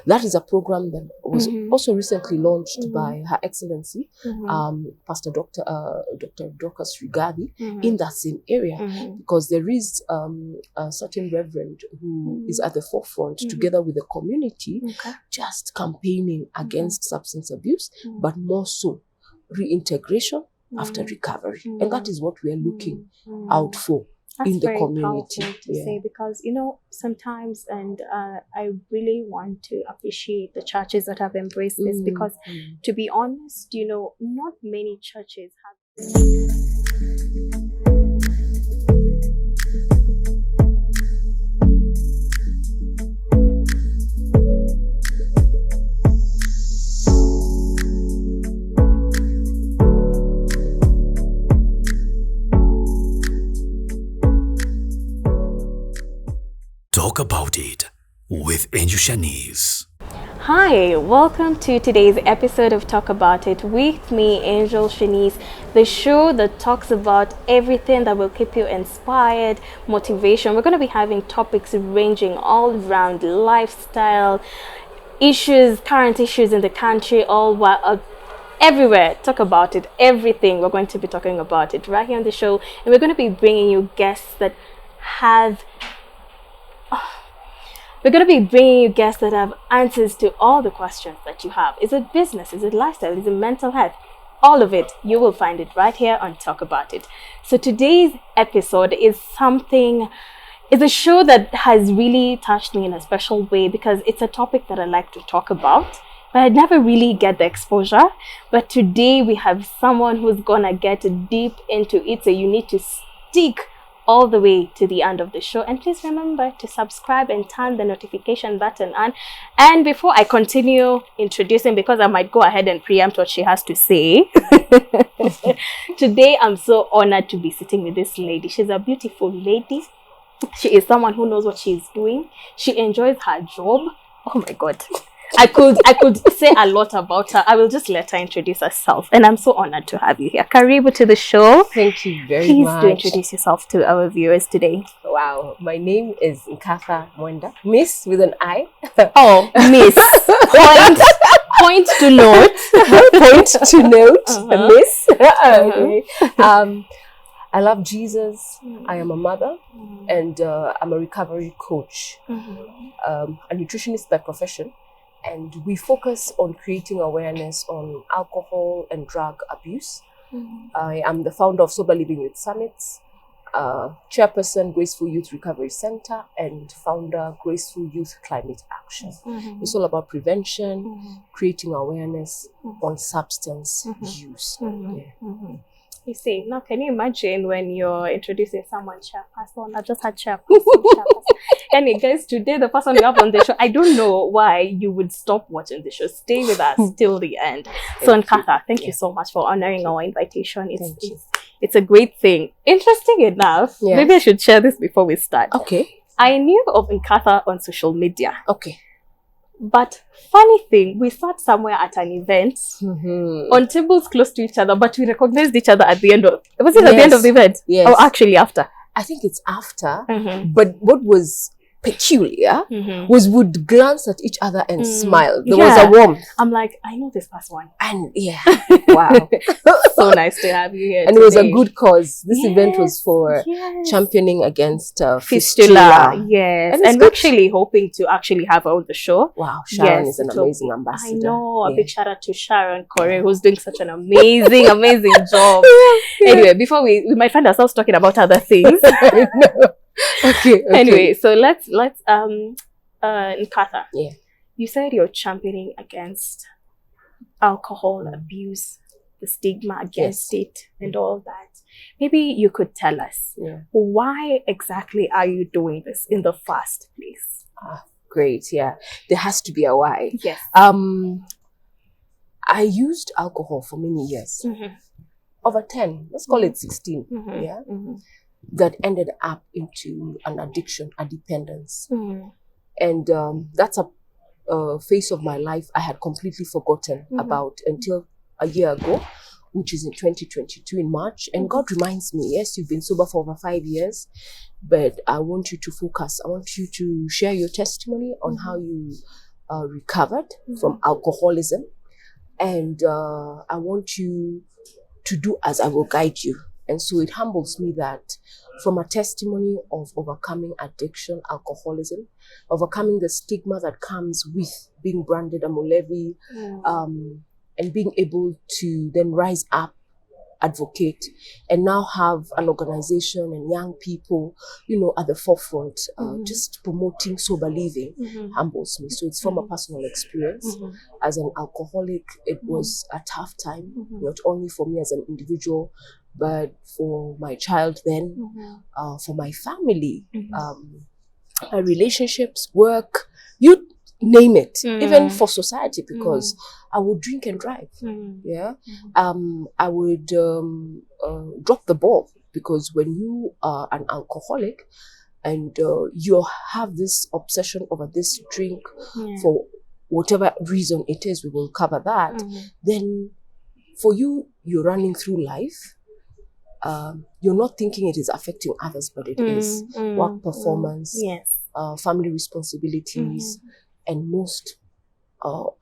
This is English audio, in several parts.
That is a program that was also recently launched by Her Excellency, Pastor Dr. Dorcas Rigathi, in that same area, because there is a certain reverend who is at the forefront together with the community, just campaigning against substance abuse, but more so reintegration after recovery. And that is what we are looking out for. That's in the very community. Powerful to say, because sometimes, and I really want to appreciate the churches that have embraced this, because to be honest, not many churches have. Talk About It with Angel Shanice. Hi, welcome to today's episode of Talk About It with me, Angel Shanice, the show that talks about everything that will keep you inspired, motivation. We're going to be having topics ranging all around lifestyle, issues, current issues in the country, all while everywhere. Talk about it, everything. We're going to be talking about it right here on the show, and we're going to be bringing you guests that have answers to all the questions that you have. Is it business? Is it lifestyle? Is it mental health? All of it. You will find it right here on Talk About It. So today's episode is a show that has really touched me in a special way, because it's a topic that I like to talk about, but I never really get the exposure. But today we have someone who's gonna get deep into it, so you need to stick all the way to the end of the show, and please remember to subscribe and turn the notification button on. And before I continue introducing, because I might go ahead and preempt what she has to say, today I'm so honored to be sitting with this lady. She's a beautiful lady. She is someone who knows what she's doing. She enjoys her job. Oh my God. I could say a lot about her. I will just let her introduce herself. And I'm so honored to have you here. Karibu to the show. Thank you very Please much. do introduce yourself to our viewers today. Wow. My name is Nkatha Mwenda. Miss with an I. Oh, Miss. Point to note. Point to note. Miss. Okay. I love Jesus. I am a mother, and I'm a recovery coach, a nutritionist by profession. And we focus on creating awareness on alcohol and drug abuse. I am the founder of Sober Living with Summits, chairperson, Graceful Youth Recovery Centre, and founder, Graceful Youth Climate Action. It's all about prevention, creating awareness on substance use. You see, now can you imagine when you're introducing someone, chairperson? I just had chairperson. Anyway, guys, today the person we have on the show, I don't know why you would stop watching the show. Stay with us till the end. So, Nkatha, thank you so much for honoring our invitation. It's a great thing. Interesting enough, maybe I should share this before we start. Okay. I knew of Nkatha on social media. Okay. But funny thing, we sat somewhere at an event on tables close to each other, but we recognized each other at the end of. Was it at the end of the event? Yes. Or actually after? I think it's after. But what was peculiar was would glance at each other and smile. There was a warmth. I'm like, I know this person. And wow. So nice to have you here. And today. it was a good cause. This event was for championing against fistula. Yes. And we're actually hoping to actually have her on the show. Wow. Sharon is an amazing ambassador. I know. A big shout out to Sharon Corey, who's doing such an amazing job. Anyway, before we might find ourselves talking about other things. Okay. Anyway, so let's Nkatha. Yeah. You said you're championing against alcohol abuse, the stigma against it, and all that. Maybe you could tell us why exactly are you doing this in the first place? Great. Yeah. There has to be a why. Yes. I used alcohol for many years. Over 10. Let's call it 16. Yeah. That ended up into an addiction, a dependence. And that's a phase of my life I had completely forgotten about until a year ago, which is in 2022 in March. And God reminds me, yes, you've been sober for over 5 years, but I want you to focus. I want you to share your testimony on how you recovered from alcoholism, and I want you to do as I will guide you. And so it humbles me that from a testimony of overcoming addiction, alcoholism, overcoming the stigma that comes with being branded a Mulevi, and being able to then rise up, advocate, and now have an organization and young people, at the forefront, just promoting sober living, humbles me. So it's from a personal experience. As an alcoholic, it was a tough time, not only for me as an individual, but for my child then, for my family, my relationships, work, you name it, even for society, because I would drink and drive. I would drop the ball, because when you are an alcoholic and you have this obsession over this drink for whatever reason it is, we will cover that, then for you, you're running through life. You're not thinking it is affecting others, but it is. Work performance, family responsibilities, and most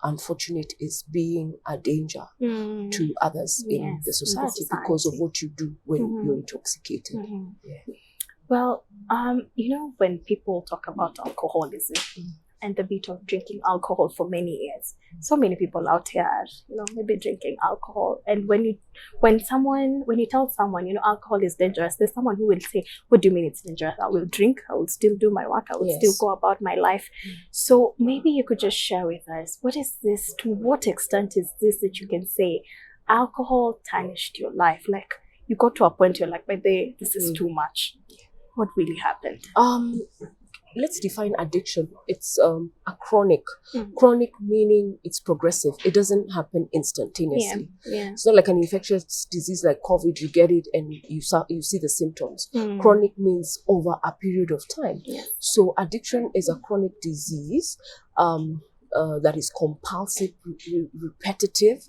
unfortunate is being a danger to others in the society because of what you do when you're intoxicated. Well, when people talk about alcoholism and the bit of drinking alcohol for many years, so many people out here are, maybe drinking alcohol. And when you tell someone, alcohol is dangerous, there's someone who will say, what do you mean it's dangerous? I will drink, I will still do my work, I will still go about my life. So maybe you could just share with us, what is this, to what extent is this that you can say alcohol tarnished your life? Like, you got to a point you're like, but this is too much. What really happened? Let's define addiction. It's a chronic. Chronic meaning it's progressive. It doesn't happen instantaneously. It's not like an infectious disease like COVID. You get it and you see the symptoms. Chronic means over a period of time. So addiction is a chronic disease that is compulsive, repetitive,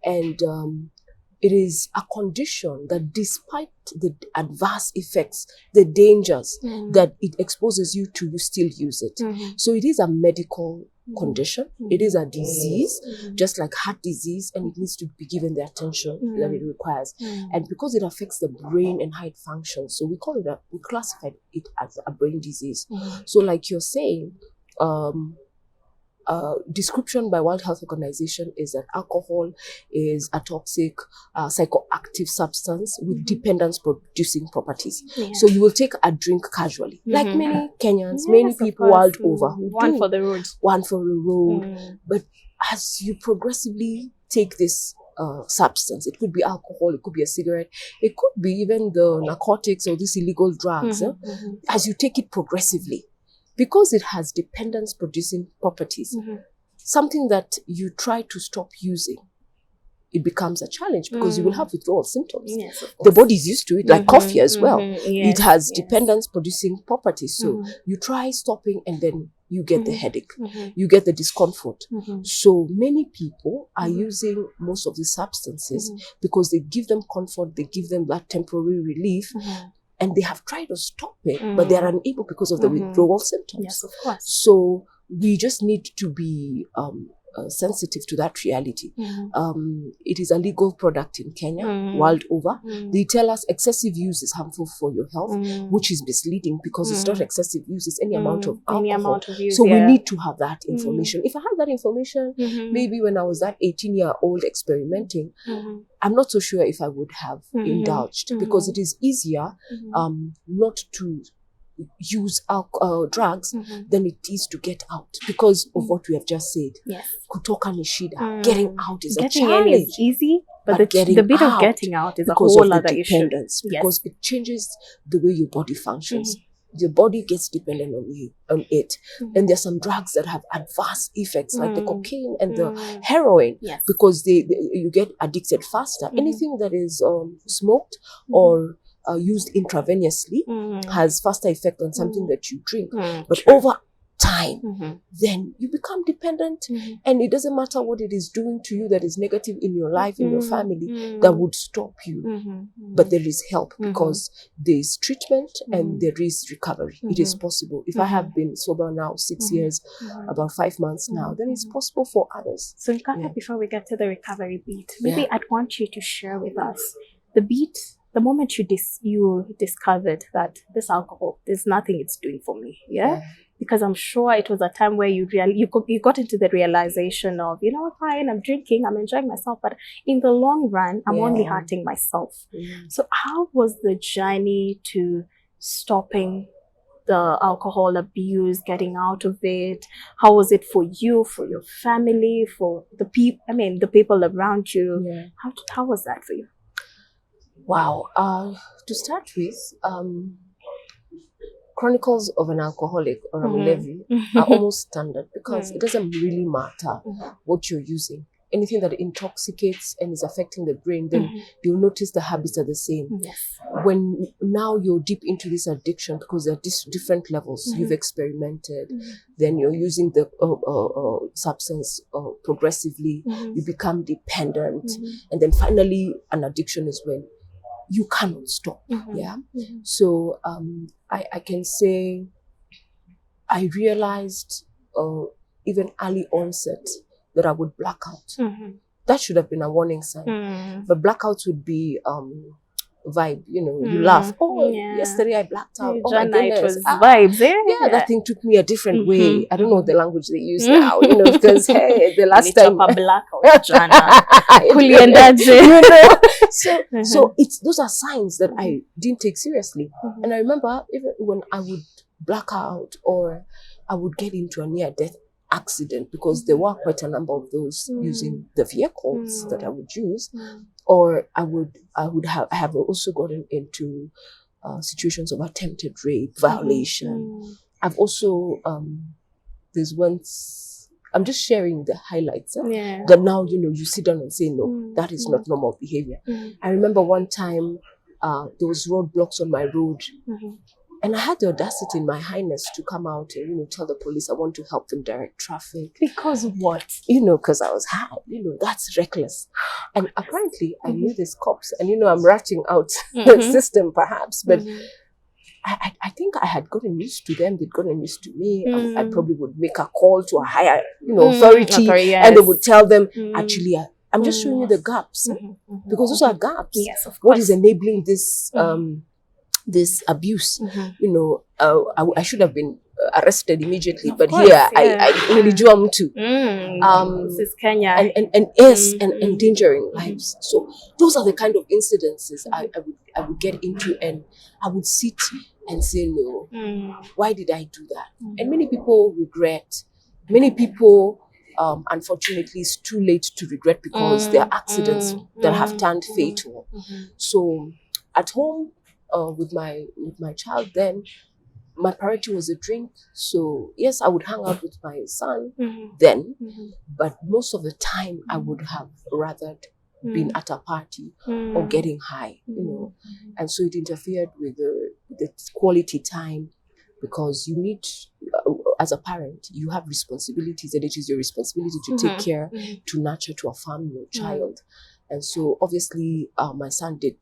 and it is a condition that, despite the adverse effects, the dangers that it exposes you to, you still use it. So it is a medical condition. It is a disease, just like heart disease, and it needs to be given the attention that it requires. And because it affects the brain and how it functions, so we classify it as a brain disease. So like you're saying, description by World Health Organization is that alcohol is a toxic, psychoactive substance with dependence-producing properties. So you will take a drink casually, like many Kenyans, many people world over who one do. for the road. One for the road. But as you progressively take this substance, it could be alcohol, it could be a cigarette, it could be even the narcotics or these illegal drugs, as you take it progressively, because it has dependence-producing properties, something that you try to stop using, it becomes a challenge because you will have withdrawal symptoms. The body is used to it, like coffee as well. It has dependence-producing properties. So you try stopping and then you get the headache, you get the discomfort. So many people are using most of these substances because they give them comfort, they give them that temporary relief, and they have tried to stop it, but they are unable because of the withdrawal symptoms. Yes, of course. So we just need to be sensitive to that reality. It is a legal product in Kenya, world over. They tell us excessive use is harmful for your health, which is misleading because it's not excessive use, it's any amount of alcohol. Any amount of use, so we need to have that information. If I had that information, maybe when I was that 18-year-old experimenting, I'm not so sure if I would have indulged, because it is easier not to use drugs than it is to get out, because of what we have just said. Kutoka ni shida. Getting out is a challenge. Getting in is easy, but the bit of getting out is a whole other issue. Because it changes the way your body functions. Your body gets dependent on it. And there's some drugs that have adverse effects, like the cocaine and the heroin, because you get addicted faster. Anything that is smoked or used intravenously has faster effect than something that you drink. But over time, then you become dependent, and it doesn't matter what it is doing to you that is negative in your life, in your family, that would stop you. But there is help, because there is treatment and there is recovery. It is possible. If I have been sober now 6 years, about 5 months now, then it's possible for others. So Nkatha, before we get to the recovery beat, maybe I'd want you to share with us the beat, the moment you discovered that this alcohol, there's nothing it's doing for me. Yeah. Because I'm sure it was a time where you got into the realization of, you know, fine, I'm drinking, I'm enjoying myself, but in the long run, I'm only hurting myself. So how was the journey to stopping the alcohol abuse, getting out of it? How was it for you, for your family, for the people, the people around you? How was that for you? Wow. To start with, chronicles of an alcoholic or a levy are almost standard, because it doesn't really matter what you're using. Anything that intoxicates and is affecting the brain, then you'll notice the habits are the same. When now you're deep into this addiction, because there are different levels, you've experimented, then you're using the substance progressively, you become dependent, and then finally an addiction is when you cannot stop. So I can say I realized even early onset that I would black out. That should have been a warning sign. But blackouts would be vibe, you know, you laugh. Oh, yesterday I blacked out. Oh my goodness. It was vibes, that thing took me a different way. I don't know the language they use now, you know, because hey, the last time blackout, so it's those are signs that I didn't take seriously. And I remember even when I would black out or I would get into a near-death accident, because there were quite a number of those using the vehicles that I would use, or I have also gotten into situations of attempted rape, violation. I've also there's once, I'm just sharing the highlights that now, you know, you sit down and say, no, that is not normal behavior. I remember one time there was roadblocks on my road, and I had the audacity in my highness to come out and, you know, tell the police I want to help them direct traffic. Because what? You know, because I was high. You know, that's reckless. And apparently I knew these cops, and, you know, I'm ratting out the system perhaps, but I think I had gotten used to them. They'd gotten used to me. I probably would make a call to a higher, you know, authority, and they would tell them, actually, I'm just showing you the gaps, because those are gaps. Yes, of course. What is enabling this this abuse? You know, I should have been arrested immediately, but here I really jumped to. This is Kenya, and yes, and endangering lives. So those are the kind of incidences I would get into, and I would sit and say, no, why did I do that? And many people regret. Many people, unfortunately, it's too late to regret, because there are accidents that have turned fatal. So at home, with my child then, my priority was a drink. So yes, I would hang out with my son then, but most of the time I would have rather been at a party or getting high, you know. And so it interfered with the quality time, because you need, as a parent, you have responsibilities, and it is your responsibility to take care, to nurture, to affirm your child. And so obviously my son did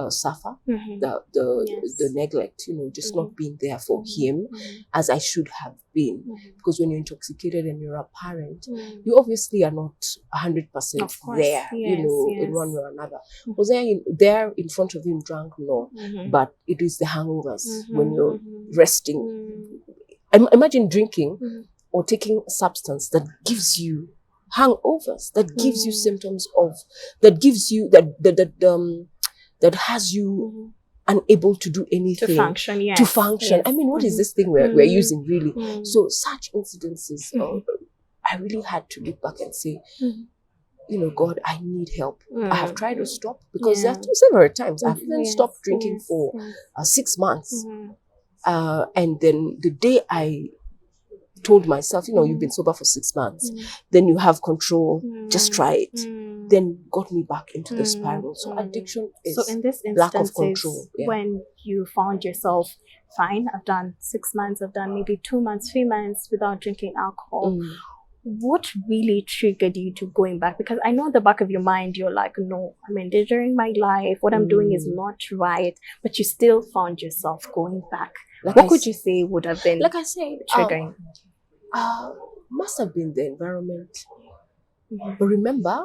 suffer the neglect, you know, just not being there for him as I should have been. Because when you're intoxicated and you're a parent, you obviously are not 100% there, you know, in one way or another. Was there in front of him drunk? No. But it is the hangovers when you're resting. Imagine drinking or taking a substance that gives you hangovers, that gives you symptoms of, that gives you that has you unable to do anything, to function. I mean, what is this thing we're using really? So such incidences, I really had to look back and say, you know, God, I need help. I have tried to stop, because there are several times I've even stopped drinking for 6 months, and then the day I told myself, you've been sober for 6 months, then you have control, just try it. Then got me back into the spiral. So addiction is so in this lack of instance, control. Yeah. when you found yourself, fine, I've done 6 months, I've done maybe 2 months, 3 months without drinking alcohol. What really triggered you to going back? Because I know at the back of your mind, you're like, no, I'm endangering my life. What I'm doing is not right. But you still found yourself going back. Like what could you say would have been, like I said, triggering? Must have been the environment. But remember,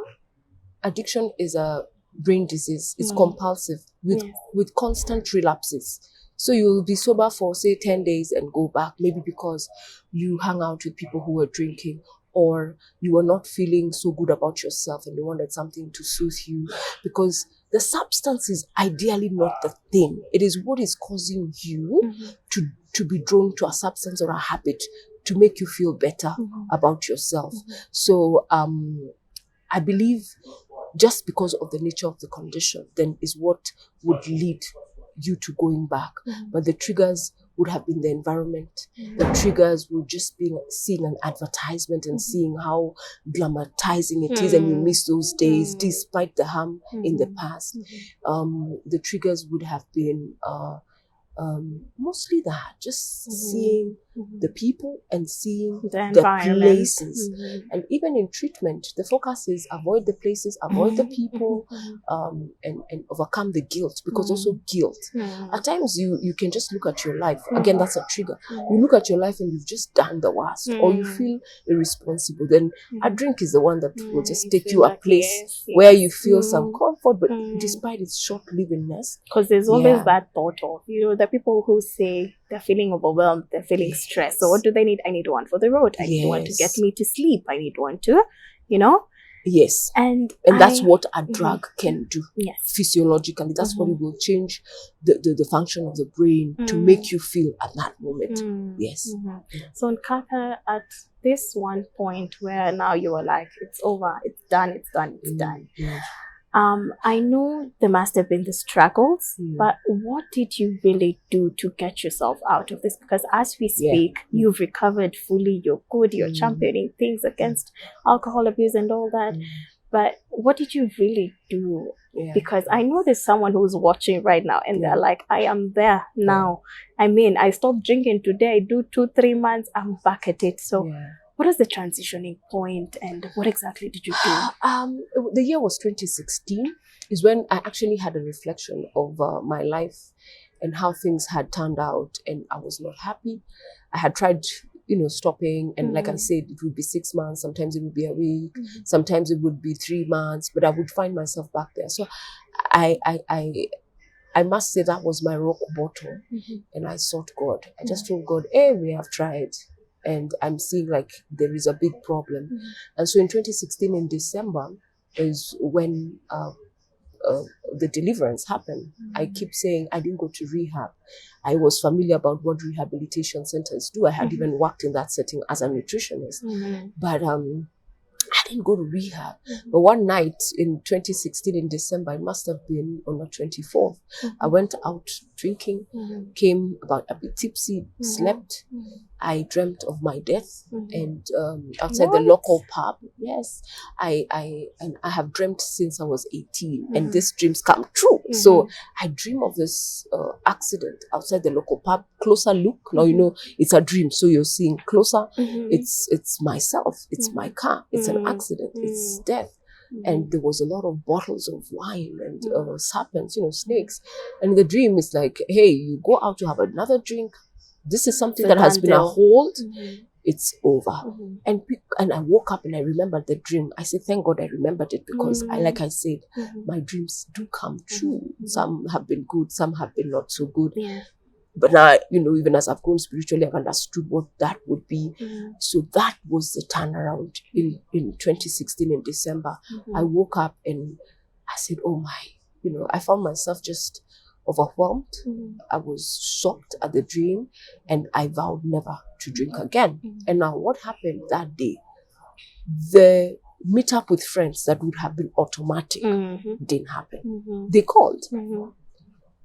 addiction is a brain disease. It's compulsive with constant relapses. So you'll be sober for, say, 10 days and go back, maybe because you hang out with people who were drinking, or you were not feeling so good about yourself and you wanted something to soothe you, because the substance is ideally not the thing. It is what is causing you to be drawn to a substance or a habit to make you feel better about yourself. So I believe just because of the nature of the condition, then is what would lead you to going back. But the triggers would have been the environment. The triggers would just be seeing an advertisement and seeing how glamorizing it is, and you miss those days despite the harm in the past. The triggers would have been mostly that, just seeing the people and seeing the places. And even in treatment, the focus is avoid the places, avoid the people, and overcome the guilt, because also guilt. At times you can just look at your life. Again, that's a trigger. You look at your life and you've just done the worst, or you feel irresponsible. Then a drink is the one that will just take you a place where you feel some comfort, but despite its short-livingness. Because there's always that thought of, the people who say they're feeling overwhelmed, they're feeling stressed. So what do they need? I need one for the road. I need one to get me to sleep. I need one to, Yes. And that's what a drug can do. Yes. Physiologically. That's what it will change the function of the brain to make you feel at that moment. Yes. So Nkatha, at this one point where now you were like, it's over, it's done. I know there must have been the struggles, but what did you really do to get yourself out of this? Because as we speak, you've recovered fully, you're good, you're championing things against alcohol abuse and all that. But what did you really do? Because I know there's someone who's watching right now and they're like, I am there now. I mean, I stopped drinking today, I do 2-3 months, I'm back at it. So what was the transitioning point and what exactly did you do? The year was 2016, is when I actually had a reflection of my life and how things had turned out, and I was not happy. I had tried, stopping, and like I said, it would be 6 months, sometimes it would be a week, sometimes it would be 3 months, but I would find myself back there. So I must say that was my rock bottom, and I sought God. I just told God, hey, we have tried, and I'm seeing like there is a big problem. And so in 2016, in December, is when the deliverance happened. I keep saying I didn't go to rehab. I was familiar about what rehabilitation centers do. I had even worked in that setting as a nutritionist. But I didn't go to rehab. But one night in 2016 in December, it must have been on the 24th, I went out drinking, came about a bit tipsy, slept. I dreamt of my death, and outside the local pub. Yes, I have dreamt since I was 18, and these dreams come true. So I dream of this accident outside the local pub. Closer look, now it's a dream, so you're seeing closer. It's myself, it's my car, it's an accident, it's death. And there was a lot of bottles of wine and serpents, snakes. And the dream is like, hey, you go out to have another drink. This is something that has been a hold. It's over. And I woke up and I remembered the dream. I said, thank God I remembered it, because like I said, my dreams do come true. Some have been good, some have been not so good. But now, even as I've grown spiritually, I've understood what that would be. So that was the turnaround in 2016 in December. I woke up and I said, oh my, I found myself just overwhelmed. I was shocked at the dream, and I vowed never to drink again. And now what happened that day? The meet up with friends that would have been automatic didn't happen. They called.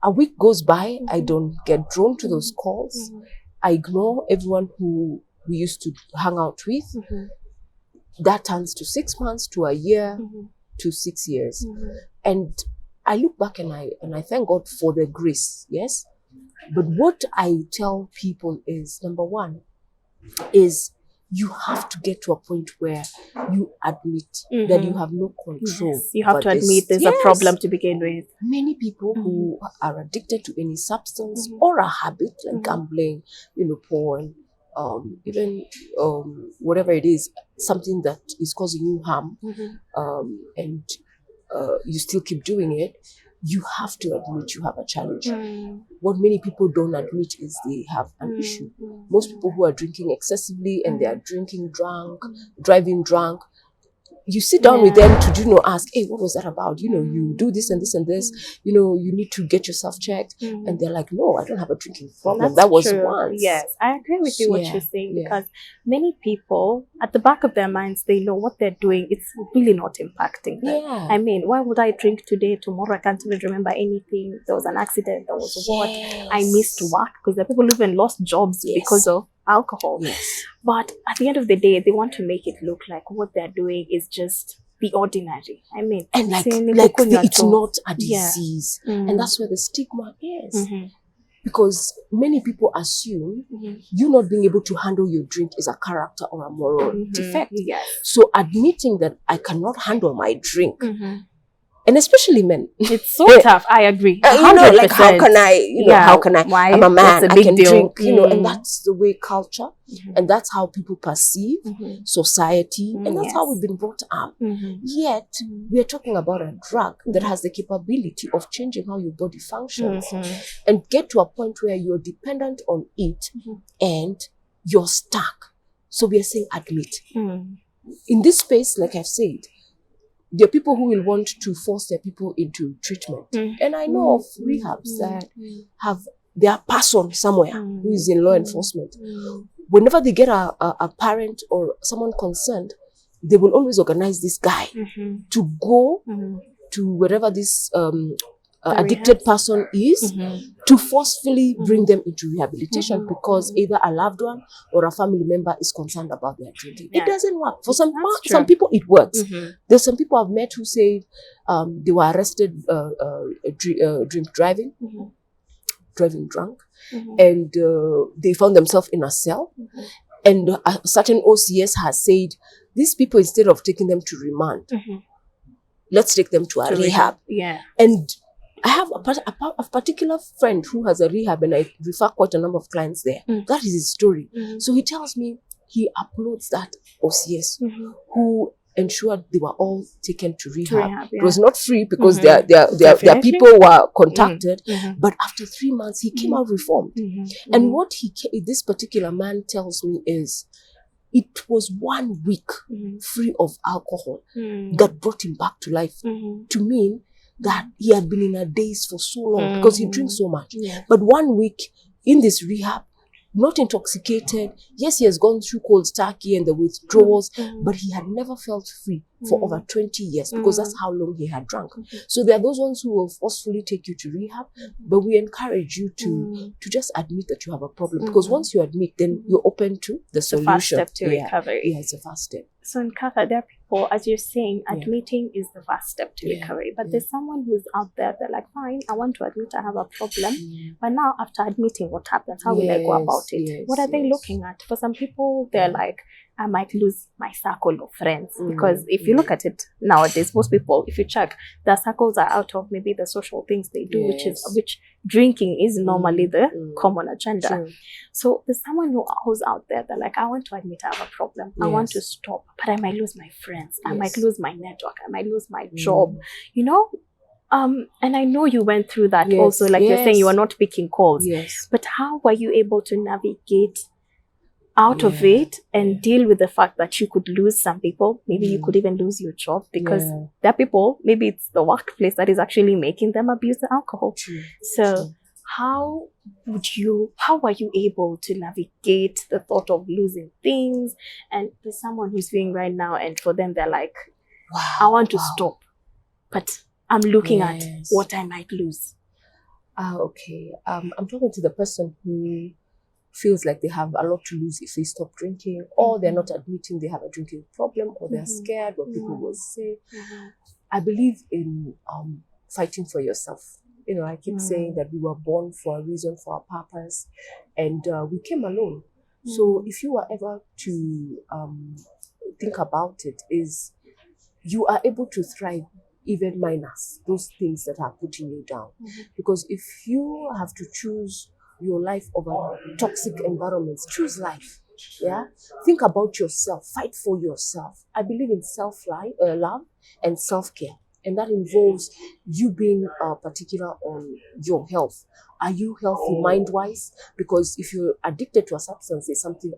A week goes by, I don't get drawn to those calls. I ignore everyone who we used to hang out with. That turns to 6 months, to a year, to 6 years. And I look back and I thank God for the grace, yes? But what I tell people is, number one, is you have to get to a point where you admit that you have no control. Yes, you have to admit there's a problem to begin with. Many people who are addicted to any substance or a habit, like gambling, porn, even whatever it is, something that is causing you harm, and you still keep doing it, you have to admit you have a challenge. What many people don't admit is they have an issue. Most people who are drinking excessively and they are drinking drunk, driving drunk, you sit down with them to, ask, hey, what was that about? You do this and this and this, you need to get yourself checked. And they're like, no, I don't have a drinking problem. That was true. Once. Yes, I agree with you what you're saying, because many people, at the back of their minds, they know what they're doing. It's really not impacting them. Yeah. I mean, why would I drink today? Tomorrow I can't even remember anything. There was an accident. There was what? I missed work, because there are people who even lost jobs because of alcohol. Yes. But at the end of the day, they want to make it look like what they're doing is just the ordinary. I mean, and it's not a disease. And that's where the stigma is. Because many people assume you not being able to handle your drink is a character or a moral defect. Yes. So admitting that I cannot handle my drink, and especially men, it's so tough. I agree. Like how can I, how can I? Why? I'm a man. It's a I big can deal. drink. And that's the way culture, and that's how people perceive society, and that's how we've been brought up. Yet we are talking about a drug that has the capability of changing how your body functions, and get to a point where you're dependent on it, and you're stuck. So we are saying admit. In this space, like I've said, there are people who will want to force their people into treatment. And I know of rehabs that have their person somewhere who is in law enforcement. Whenever they get a parent or someone concerned, they will always organize this guy to go to wherever this addicted person is, to forcefully bring them into rehabilitation, because either a loved one or a family member is concerned about their drinking. It doesn't work. For some people, it works. There's some people I've met who say they were arrested driving drunk, and they found themselves in a cell, and a certain OCS has said, these people, instead of taking them to remand, let's take them to a rehab. And I have a particular friend who has a rehab, and I refer quite a number of clients there. That is his story. So he tells me he uploads that OCS who ensured they were all taken to rehab. It was not free, because their people were contacted. But after 3 months, he came out reformed. And what this particular man tells me is, it was 1 week free of alcohol that brought him back to life. To mean that he had been in a daze for so long, because he drinks so much. But 1 week in this rehab, not intoxicated. Yes, he has gone through cold turkey and the withdrawals, but he had never felt free for over 20 years, because that's how long he had drunk. So there are those ones who will forcefully take you to rehab, but we encourage you to just admit that you have a problem, because once you admit, then you're open to the solution. The first step to recovery. Yeah, it's a first step. So Nkatha, there are people, as you're saying, admitting is the first step to recovery. But there's someone who's out there, they're like, fine, I want to admit I have a problem. But now, after admitting what happens, how will I go about it? What are they looking at? For some people, they're like, I might lose my circle of friends. Because if you look at it nowadays, most people, if you check, their circles are out of maybe the social things they do, which drinking is normally the common agenda. So there's someone who's out there, they're like, I want to admit I have a problem. I want to stop, but I might lose my friends. I might lose my network. I might lose my job. And I know you went through that also, like you're saying, you are not picking calls. But how were you able to navigate out of it and deal with the fact that you could lose some people? Maybe you could even lose your job, because there are people, maybe it's the workplace that is actually making them abuse the alcohol. So how were you able to navigate the thought of losing things? And there's someone who's viewing right now, and for them, they're like, I want to stop, but I'm looking at what I might lose. Okay. I'm talking to the person who feels like they have a lot to lose if they stop drinking, or they're not admitting they have a drinking problem, or they're scared what people will say. I believe in fighting for yourself. You know, I keep saying that we were born for a reason, for a purpose, and we came alone. So if you are ever to think about it, is you are able to thrive even minus those things that are putting you down. Because if you have to choose your life over toxic environments, choose life. Yeah, think about yourself, fight for yourself. I believe in love and self-care, and that involves you being particular on your health. Are you healthy mind-wise? Because if you're addicted to a substance, there's something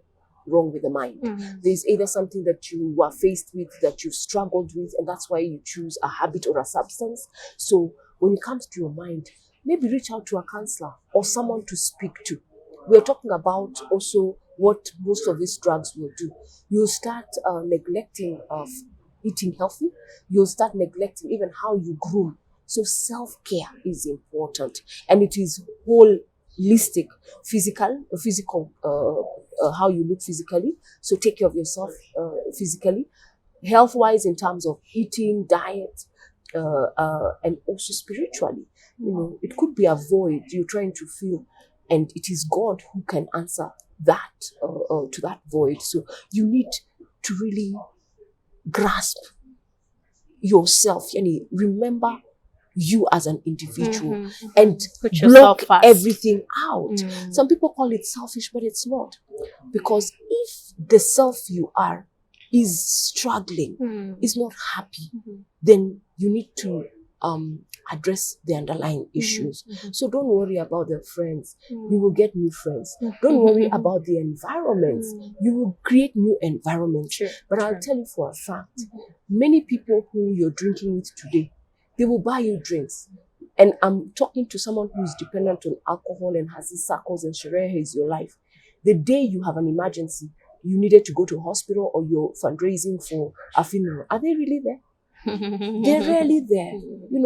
wrong with the mind. There's either something that you were faced with, that you struggled with, and that's why you choose a habit or a substance. So when it comes to your mind, maybe reach out to a counselor or someone to speak to. We're talking about also what most of these drugs will do. You'll start neglecting of eating healthy. You'll start neglecting even how you groom. So self-care is important, and it is holistic, physical, how you look physically. So take care of yourself physically, health-wise in terms of eating, diet, and also spiritually. You know, it could be a void you're trying to fill, and it is God who can answer that to that void. So you need to really grasp yourself. Remember you as an individual and block everything out. Some people call it selfish, but it's not. Because if the self you are is struggling, is not happy, then you need to address the underlying issues. So don't worry about the friends. You will get new friends. Don't worry about the environments. You will create new environments. But I'll tell you for a fact, many people who you're drinking with today, they will buy you drinks. And I'm talking to someone who's dependent on alcohol and has these circles, and sherehe is your life. The day you have an emergency, you needed to go to a hospital, or you're fundraising for a funeral, are they really there? They're rarely there,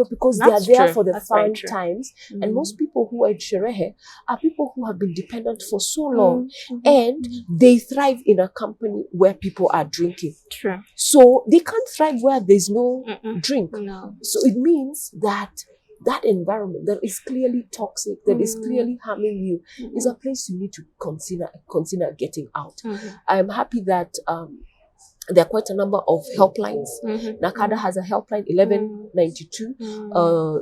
because they are there for the fun times. And most people who are in sherehe are people who have been dependent for so long, and they thrive in a company where people are drinking. So they can't thrive where there's no drink. So it means that environment that is clearly toxic, that is clearly harming you, is a place you need to consider getting out. I am happy that there are quite a number of helplines. Nkatha has a helpline, 1192.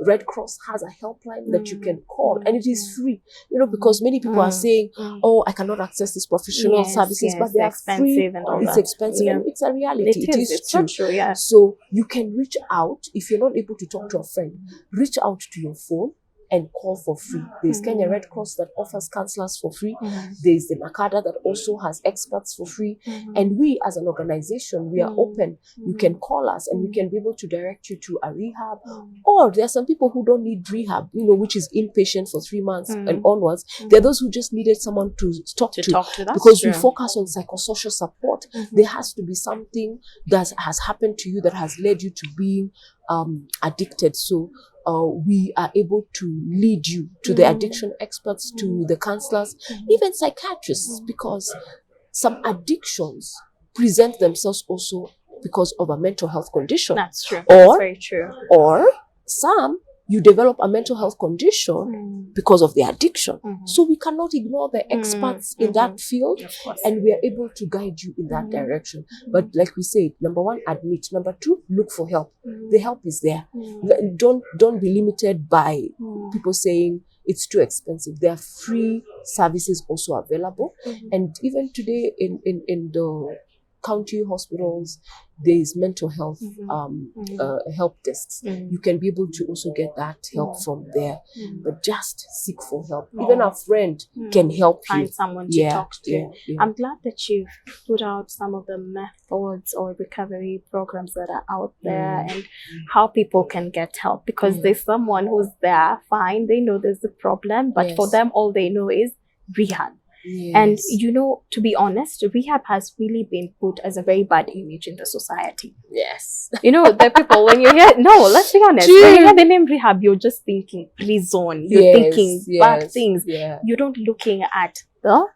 Red Cross has a helpline that you can call, and it is free. Because many people are saying, "Oh, I cannot access these professional services," but they are free. And all it's expensive, and it's a reality. It is true. True, So you can reach out if you're not able to talk to a friend. Reach out to your phone and call for free. There's Kenya Red Cross that offers counselors for free. There's the Nkatha that also has experts for free. And we as an organization, we are open. You can call us and we can be able to direct you to a rehab. Or there are some people who don't need rehab, which is inpatient for 3 months and onwards. There are those who just needed someone to talk to. Because we focus on psychosocial support. There has to be something that has happened to you that has led you to being addicted. So we are able to lead you to the addiction experts, to the counselors, even psychiatrists, because some addictions present themselves also because of a mental health condition. That's true. That's very true. Or some, you develop a mental health condition because of the addiction. So we cannot ignore the experts in that field, and we are able to guide you in that direction. But like we said, number one, admit. Number two, look for help. The help is there. Don't be limited by people saying it's too expensive. There are free services also available. And even today in the county hospitals, there is mental health help desks. You can be able to also get that help from there. But just seek for help. Even a friend can help you. Find someone to talk to. I'm glad that you've put out some of the methods or recovery programs that are out there and how people can get help. Because there's someone who's there, fine, they know there's a problem, but for them, all they know is rehab. And to be honest, rehab has really been put as a very bad image in the society. The people, when you hear, let's be honest, when you hear the name rehab, you're just thinking prison, you're thinking bad things. You don't looking at the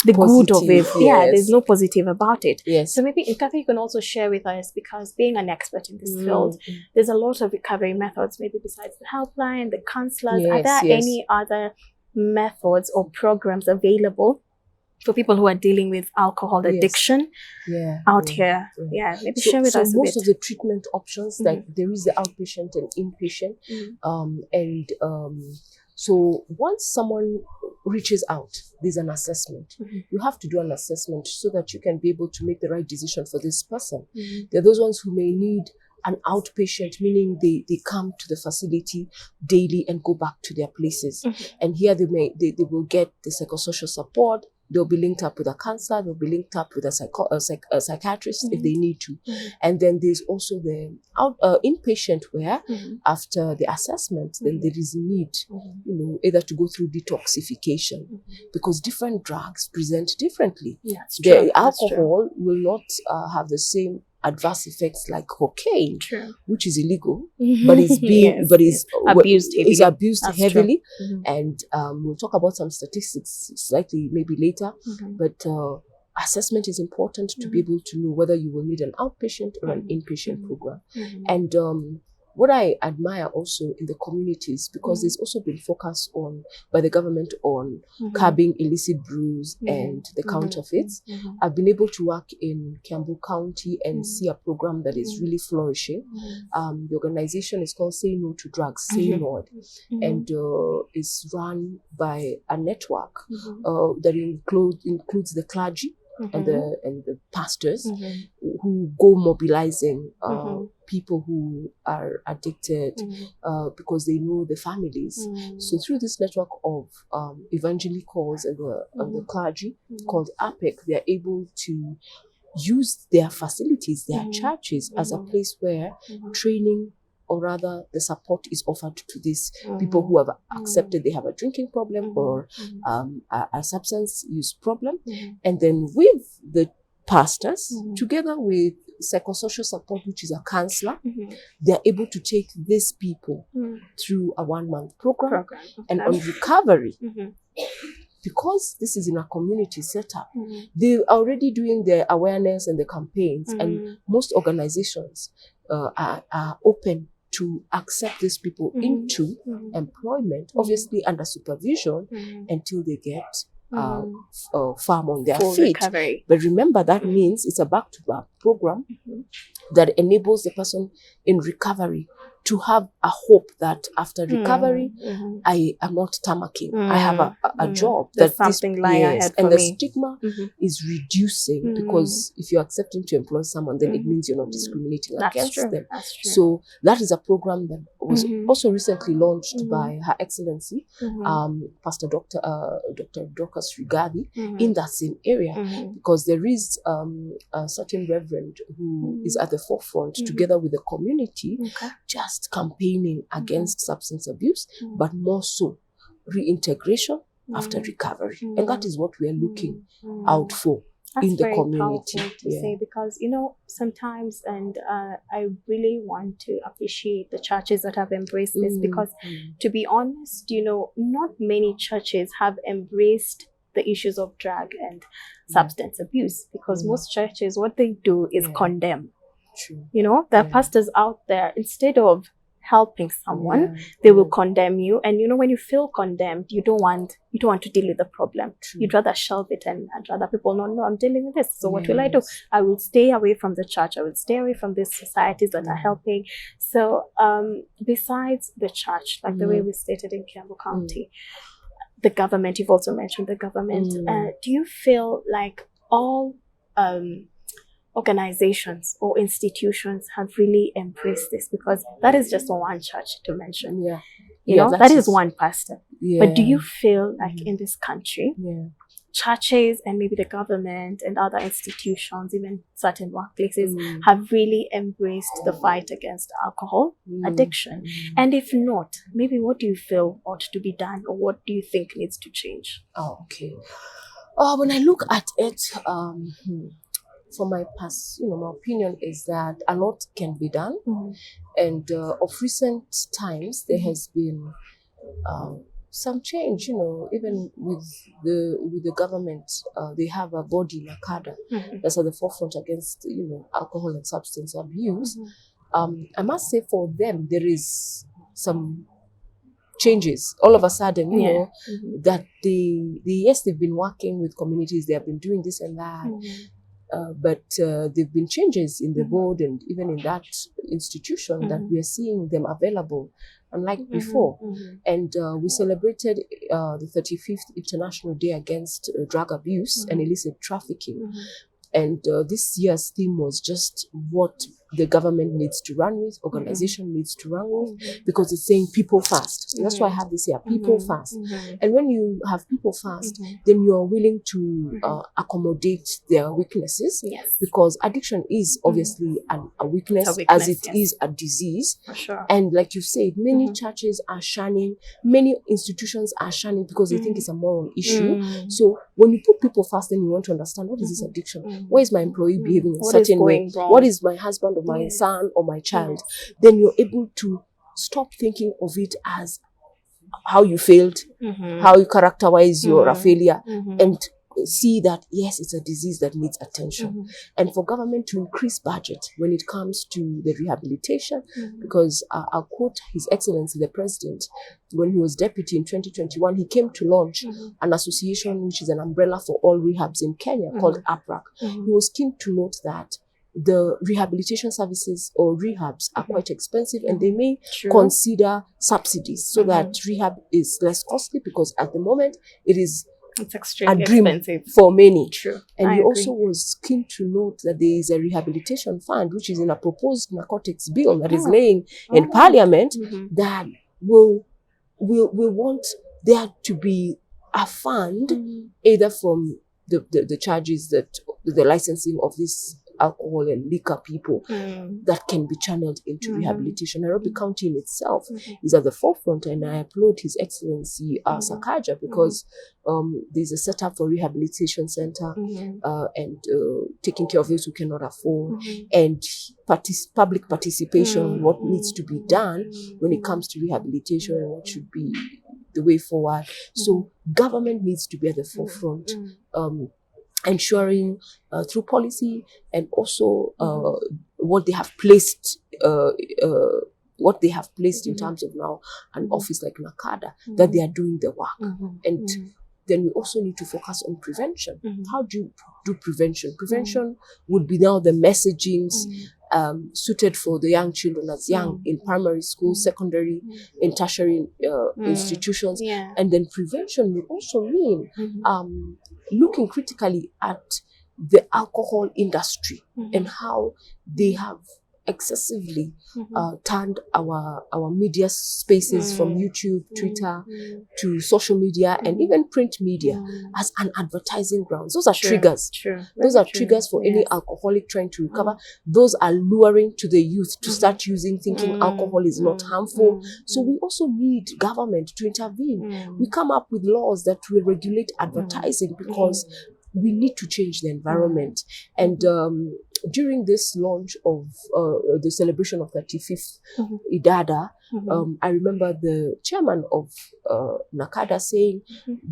the good of it. Positive, Yeah, yes. there's no positive about it. Yes. So maybe Nkatha, you can also share with us, because being an expert in this field, there's a lot of recovery methods, maybe besides the helpline, the counselors. Are there any other methods or programs available for people who are dealing with alcohol addiction out here? Yeah, maybe share with us a bit. Most of the treatment options, like there is the outpatient and inpatient, so once someone reaches out, there's an assessment. You have to do an assessment so that you can be able to make the right decision for this person. There are those ones who may need an outpatient, meaning they come to the facility daily and go back to their places. And here they will get the psychosocial support. They'll be linked up with a counselor. They'll be linked up with a psychiatrist if they need to. And then there's also the inpatient, where after the assessment, then there is a need, either to go through detoxification, because different drugs present differently. The alcohol will not have the same adverse effects like cocaine, which is illegal, but is abused heavily. And we'll talk about some statistics slightly maybe later. But assessment is important to be able to know whether you will need an outpatient or an inpatient program. And what I admire also in the communities, because there's also been focus on by the government on curbing illicit brews and the counterfeits. I've been able to work in Kiambu County and see a program that is really flourishing. The organization is called Say No to Drugs, Say No, and is run by a network that includes the clergy and the pastors who go mobilizing people who are addicted because they know the families. So through this network of evangelicals and the clergy called APEC, they are able to use their facilities, their churches, as a place where training, or rather the support, is offered to these people who have accepted they have a drinking problem or a substance use problem. And then with the pastors, together with psychosocial support, which is a counselor, they're able to take these people through a 1-month program. And on recovery, because this is in a community setup, they're already doing the awareness and the campaigns, and most organizations are open to accept these people into employment, obviously under supervision, until they get firm on their feet. Recovery. But remember, that means it's a back-to-back program that enables the person in recovery to have a hope that after recovery, I am not tamaking. I have a job. There's something lying ahead for and the me. stigma is reducing, because if you're accepting to employ someone, then it means you're not discriminating against them. So that is a program that was also recently launched by Her Excellency, Pastor Dr. Dorcas Rigathi, in that same area, because there is a certain reverend who is at the forefront, together with the community, just campaigning against substance abuse, but more so reintegration after recovery. And that is what we are looking out for in the community. Powerful to say, because sometimes, and I really want to appreciate the churches that have embraced this, because to be honest, not many churches have embraced the issues of drug and substance abuse, because most churches, what they do is condemn. There are pastors out there, instead of helping someone, they will condemn you. And when you feel condemned, you don't want to deal with the problem. You'd rather shelve it, and I'd rather people know, no, I'm dealing with this. So what will I do? I will stay away from the church. I will stay away from these societies that are helping. So besides the church, like the way we stated in Kiambu County, the government, you've also mentioned the government. Do you feel like all organizations or institutions have really embraced this? Because that is just one church to mention. That is one pastor. But do you feel like in this country, churches and maybe the government and other institutions, even certain workplaces, have really embraced the fight against alcohol addiction? And if not, maybe what do you feel ought to be done, or what do you think needs to change? When I look at it, for my my opinion is that a lot can be done. And of recent times, there has been some change, even with the government. They have a body, Nkatha, that's at the forefront against, alcohol and substance abuse. I must say for them, there is some changes all of a sudden, that they've been working with communities, they have been doing this and that, but there've been changes in the board and even in that institution that we are seeing them available, unlike before. And we celebrated the 35th International Day Against Drug Abuse and Illicit Trafficking. And this year's theme was just what the government needs to run with, organization needs to run with, because it's saying people first. So that's why I have this here, people first. And when you have people first, then you are willing to accommodate their weaknesses, because addiction is obviously a weakness, as it is a disease. For sure. And like you said, many churches are shunning, many institutions are shunning because they think it's a moral issue. So when you put people first, then you want to understand, what is this addiction? Why is my employee behaving in a certain way? What is my husband or my son or my child? Then you're able to stop thinking of it as how you failed, how you characterize your failure, and see that, yes, it's a disease that needs attention. And for government to increase budget when it comes to the rehabilitation, because I'll quote His Excellency the President, when he was deputy in 2021, he came to launch an association which is an umbrella for all rehabs in Kenya called APRAC. He was keen to note that the rehabilitation services or rehabs are quite expensive, and they may consider subsidies so that rehab is less costly, because at the moment it's extremely a dream expensive for many. And he agree. also was keen to note that there is a rehabilitation fund which is in a proposed narcotics bill that is laying in Parliament, that will want there to be a fund either from the charges that the licensing of this alcohol and liquor people that can be channeled into rehabilitation. Nairobi County in itself is at the forefront, and I applaud His Excellency Sakaja, because there's a setup for rehabilitation center and taking care of those who cannot afford, and public participation, what needs to be done when it comes to rehabilitation and what should be the way forward. So government needs to be at the forefront, ensuring through policy and also what they have placed in terms of now an office like Nkatha, that they are doing the work. And then we also need to focus on prevention. How do you do prevention? Prevention would be now the messagings suited for the young children as young in primary school, secondary, in tertiary institutions. And then prevention would also mean looking critically at the alcohol industry and how they have excessively turned our media spaces from YouTube, Twitter to social media and even print media as an advertising ground. Those are triggers. Those are triggers for any alcoholic trying to recover. Those are luring to the youth to start using, thinking alcohol is not harmful. So we also need government to intervene. We come up with laws that will regulate advertising because we need to change the environment. And during this launch of the celebration of 35th Idada, I remember the chairman of Nkatha saying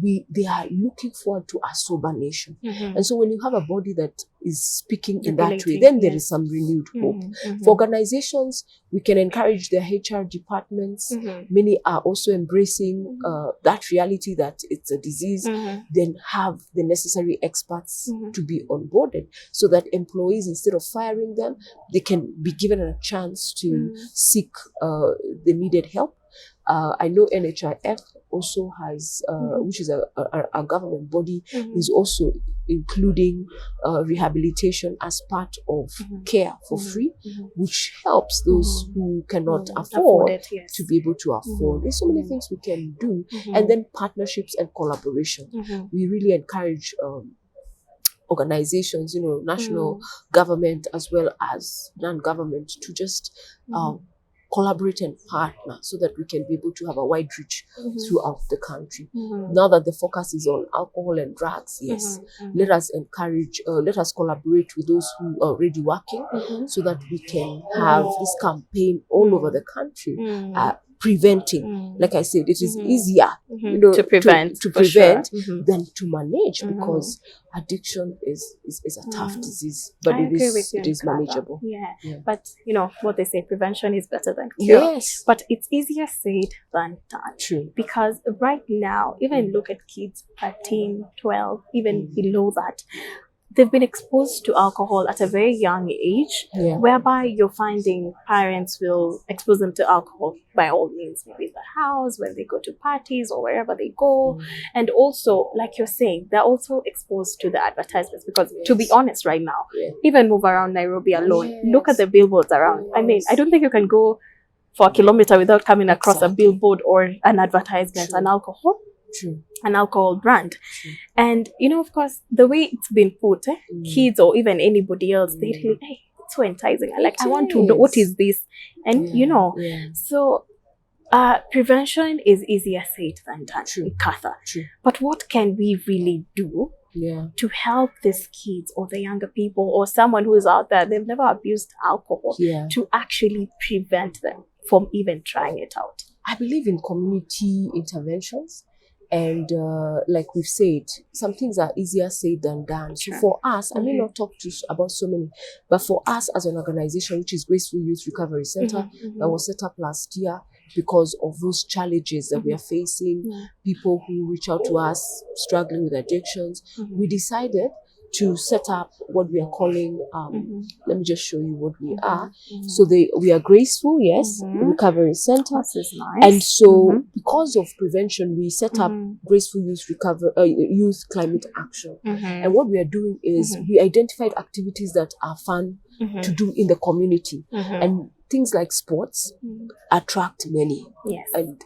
they are looking forward to a sober nation. And so when you have a body that is speaking in that way, then there is some renewed hope. For organizations, we can encourage their HR departments. Many are also embracing that reality that it's a disease, then have the necessary experts to be onboarded so that employees, instead of firing them, they can be given a chance to seek the needed help. I know NHIF also has, which is a government body, is also including rehabilitation as part of care for free, which helps those who cannot afford it, to be able to afford. There's so many things we can do. And then partnerships and collaboration. We really encourage organizations, national government as well as non-government to just collaborate and partner so that we can be able to have a wide reach throughout the country. Now that the focus is on alcohol and drugs, let us encourage, let us collaborate with those who are already working so that we can have this campaign all over the country, preventing. Like I said, it is easier, to prevent, to prevent than to manage, Mm-hmm. because addiction is a tough disease, but I agree with you, it is Nkatha. manageable. Yeah. But what they say, prevention is better than cure. Yes, But it's easier said than done. true. Because right now, even look at kids 13, 12, even below that, they've been exposed to alcohol at a very young age, whereby you're finding parents will expose them to alcohol by all means, maybe in the house, when they go to parties or wherever they go. And also, like you're saying, they're also exposed to the advertisements, because to be honest right now, even move around Nairobi alone, look at the billboards around. I mean, I don't think you can go for a kilometer without coming across a billboard or an advertisement, an alcohol. An alcohol brand. And of course, the way it's been put, kids or even anybody else, they really, hey, it's so enticing. I want to know what is this, and so prevention is easier said than done, Nkatha. But what can we really do to help these kids or the younger people or someone who is out there, they've never abused alcohol, to actually prevent them from even trying it out? I believe in community interventions. And like we've said, some things are easier said than done. So for us, I may not talk about so many, but for us as an organization, which is Graceful Youth Recovery Centre, that was set up last year because of those challenges that we are facing, people who reach out to us struggling with addictions, we decided to set up what we are calling, let me just show you what we are. So we are Graceful, Recovery Centre. Nice. And so because of prevention, we set up Graceful Youth Climate Action. And what we are doing is we identified activities that are fun to do in the community. And things like sports attract many. And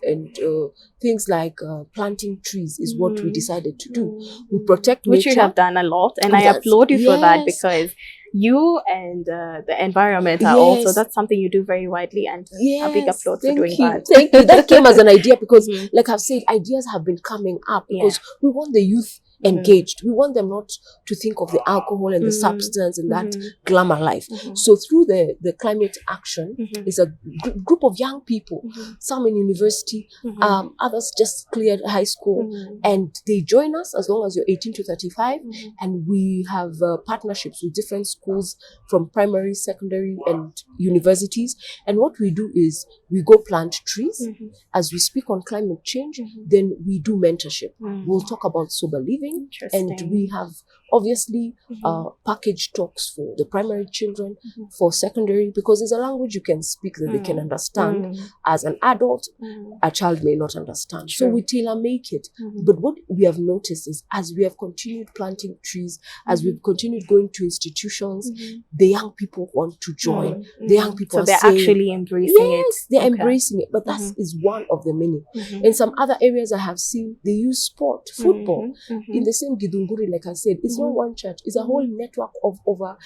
things like planting trees is what we decided to do. We protect nature. Which you have done a lot, and I applaud you for that, because you and the environment are also, that's something you do very widely, and a big applaud for doing that. Thank you. That came as an idea because, like I've said, ideas have been coming up because we want the youth engaged. We want them not to think of the alcohol and the substance and that glamour life. So through the climate action is a group of young people, some in university, others just cleared high school, and they join us as long as you're 18 to 35, and we have partnerships with different schools from primary, secondary, and universities. And what we do is we go plant trees. As we speak on climate change, then we do mentorship. We'll talk about sober living. And we have obviously package talks for the primary children, for secondary, because there's a language you can speak that they can understand. As an adult, a child may not understand. So we tailor make it. But what we have noticed is, as we have continued planting trees, as we've continued going to institutions, the young people want to join. The young people so they're saying, actually embracing it. They're embracing it. But that is one of the many. In some other areas I have seen, they use sport, football. In the same Githunguri, like I said, it's not one church. It's a whole network of over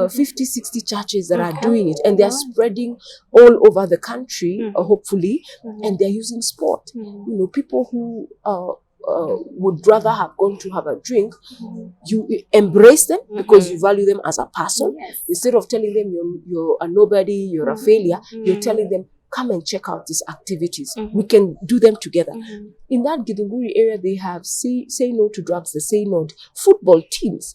50, 60 churches that are doing it. And they're spreading all over the country, hopefully. And they're using sport. People who would rather have gone to have a drink, you embrace them because you value them as a person. Instead of telling them you're a nobody, you're a failure, you're telling them, come and check out these activities. We can do them together. In that Githunguri area, they have say no to drugs, they say no to football teams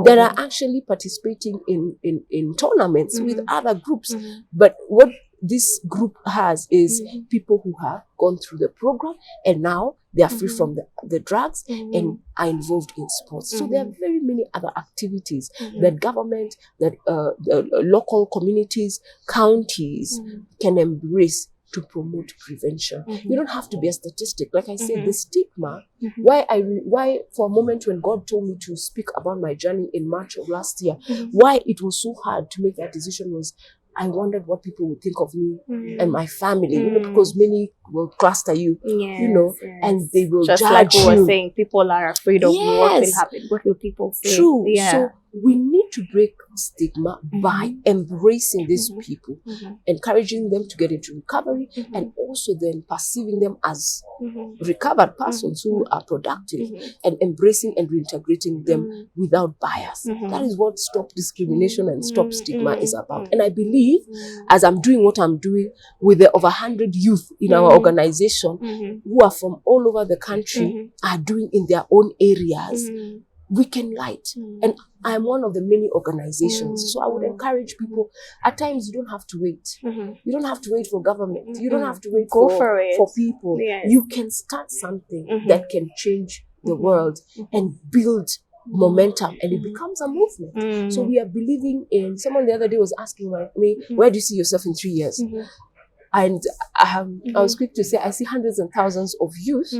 that are actually participating in tournaments with other groups. But what this group has is people who have gone through the program and now they are free from the drugs and are involved in sports. So there are very many other activities that government, that local communities, counties can embrace to promote prevention. You don't have to be a statistic. Like I said, the stigma, why for a moment when God told me to speak about my journey in March of last year, why it was so hard to make that decision was, I wondered what people would think of me and my family, because many will cluster you, and they will just judge like we you. were saying, people are afraid of what will happen. What will people say? True. Yeah. So we need to break stigma by embracing these people, encouraging them to get into recovery, and also then perceiving them as recovered persons who are productive, and embracing and reintegrating them without bias. That is what Stop Discrimination and Stop Stigma is about. And I believe, as I'm doing what I'm doing with the over 100 youth in our organization who are from all over the country, are doing in their own areas, we can light. And I'm one of the many organizations. So I would encourage people, at times you don't have to wait. You don't have to wait for government. You don't have to wait for people. Yes. You can start something that can change the world and build momentum, and it becomes a movement. So we are believing in, someone the other day was asking me, where do you see yourself in 3 years? And I was quick to say, I see hundreds and thousands of youth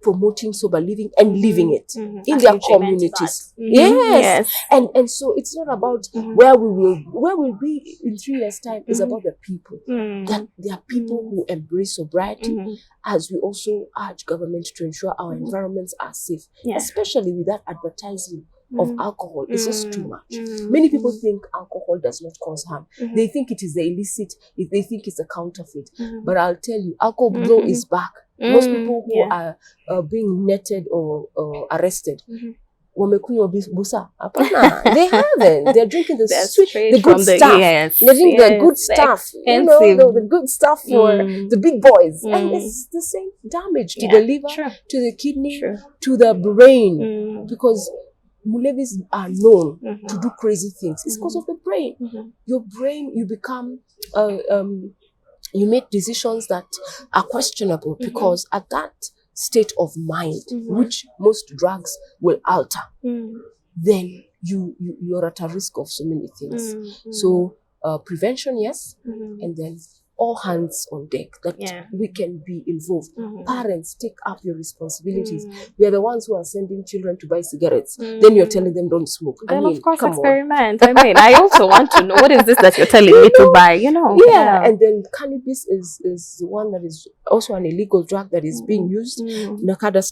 promoting sober living and living it in their communities. Yes. And so it's not about where we'll be in 3 years' time. It's about the people. That there are people who embrace sobriety, as we also urge government to ensure our environments are safe, especially with that advertising of alcohol. It's just too much. Many people think alcohol does not cause harm. They think it is the illicit. They think it's a counterfeit. But I'll tell you, alcohol law is back. Most people who are being netted or arrested, busa. They haven't. They're drinking the sweet, the good stuff. They're drinking the good stuff. You know, the good stuff for the big boys. And it's the same damage to the liver, to the kidney, to the brain. Because Mulevis are known to do crazy things. It's because of the brain. Your brain, you become you make decisions that are questionable because at that state of mind, which most drugs will alter, then you're at a risk of so many things. So prevention, yes, and then all hands on deck, that we can be involved. Parents, take up your responsibilities. We are the ones who are sending children to buy cigarettes. Then you're telling them don't smoke. Then of course experiment. I mean, I also want to know, what is this that you're telling me to buy, you know? And then cannabis is the one that is also an illegal drug that is being used. Nkatha